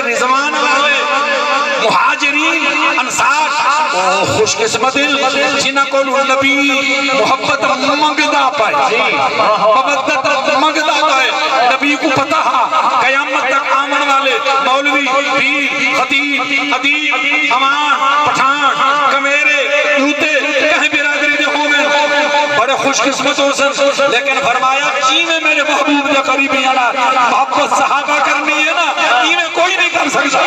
رضوان والے مہاجرین انصار خوش قسمت جنہ کو نبی محبت منگدا پائے مودت منگدا پائے نبی کو پتہ قیامت تک آمن والے مولوی پیر خطیب ادیب امان پٹھان کمیرے یوتے کہیں برادری دے ہوں میں بڑے خوش قسمت ہو سن لیکن فرمایا جی میں میرے محبوب دے قریبی آنا محبت صحابہ کرنی ہے نا جی میں کوئی نہیں کر سکتا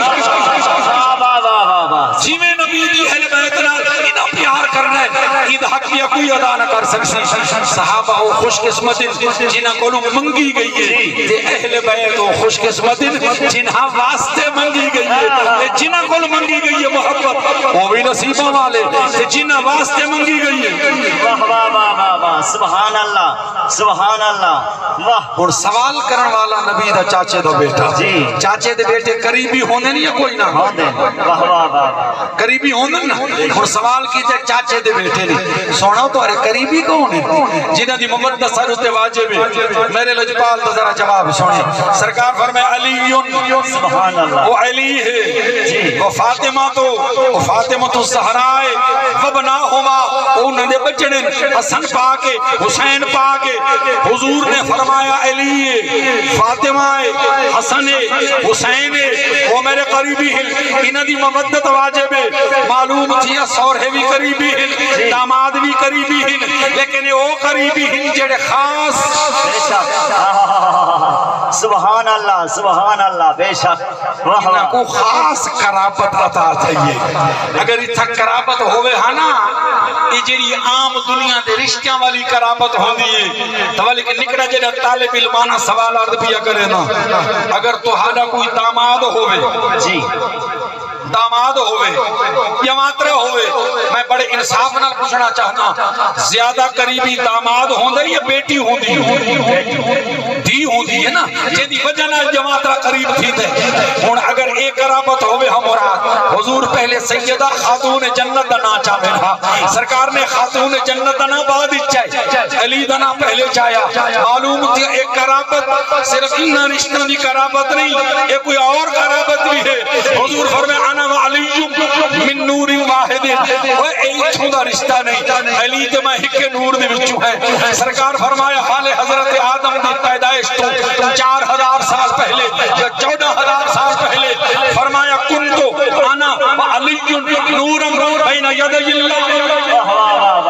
جی میں نبی دی اہل بیت نال انہاں پیار کرنا ہے عید حق یا کوئی ادا نہ کر سکتی صحابہ وہ خوش قسمت جنہاں کو منگی گئی ہے تے اہل بیت وہ خوش قسمت جنہاں واسطے منگی گئی ہے جنہاں کو منگی گئی ہے محبت وہ بھی نصیبہ والے تے جنہاں واسطے منگی گئی ہے واہ واہ واہ واہ واہ سبحان اللہ سبحان اللہ واہ اور سوال کرن والا نبی دا چاچے دا بیٹا جی چاچے دے بیٹے قریبی ہونے نہیں یا کوئی نہ ہوندے واہ واہ واہ قریبی ہوندے نا اور سوال کیتے چاچے دے بیٹے نہیں سونا تو ارے قریبی کون ہے جنہ دی مقدس سر تے واجب ہے میرے لجپال تو ذرا جواب سنے سرکار فرمائے علی سبحان اللہ وہ علی ہے وہ فاطمہ تو الزہراء وبناہما انہوں نے بچڑے حسن پاکے حسین پاکے حضور نے فرمایا علی ہے فاطمہ ہے حسن ہے حسین ہے وہ میرے قریبی ہیں انہوں دی مودت واجب ہے معلوم تھی سورے بھی قریبی ہیں داماد بھی قریبی ہیں لیکن وہ قریبی ہیں جڑے خاص سبحان اللہ بے شک انہاں کو خاص قرابت عطا تھئیے اگر اتھا قرابت ہوئے ہاں نا یہ جڑی عام دنیا دے رشتیاں والی قرابت ہوندی ہے تو ولی کہ نکڑا جڑا طالب علمانہ سوال عرض بھی کرے نا اگر تو ہاں کوئی داماد ہوئے جی داماد ہوئے یا ماترے ہوئے میں بڑے انصاف نہ پوچھنا چاہتا زیادہ قریبی داماد ہوندے یا بیٹی ہوندی دی ہوندی ہے نا جیدی وجہ نہ جماعتہ قریب تھی دے ہون اگر ایک قرابت ہوئے ہم مراد حضور پہلے سیدہ خاتون جنت نا چاہے تھا سرکار نے خاتون جنت نا بعد چاہے علی دنا پہلے چاہیا معلوم تھی ایک قرابت صرف انہا رشتہ دی قرابت نہیں ایک کوئی اور قرابت بھی ہے حضور فرمائے انا و علی من نور واحد وہ ایک چھوڑا رشتہ نہیں علی تے میں ہکے نور دے وچوں ہے سرکار فرمایا حال حضرت آدم دی پیدائش تو 4000 سال پہلے یا 14000 سال پہلے فرمایا کنتو انا و علی نورم بین یدی اللہ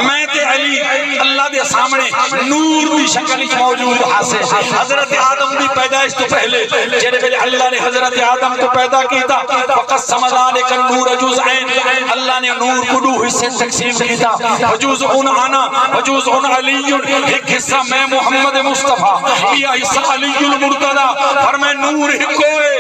میں تے علی اللہ دے سامنے نور دی شکل موجود حاصل حضرت آدم دی پیدائش تو پہلے جڑے پہلے اللہ نے حضرت آدم کو پیدا کیتا وقسم ذالک النور جزءین اللہ نے نور کو دو حصے تقسیم کیتا وجزء انا وجزء علی ایک حصہ میں محمد مصطفیٰ یہ حصہ علی المرتضی فرمائے نور ہکو ہے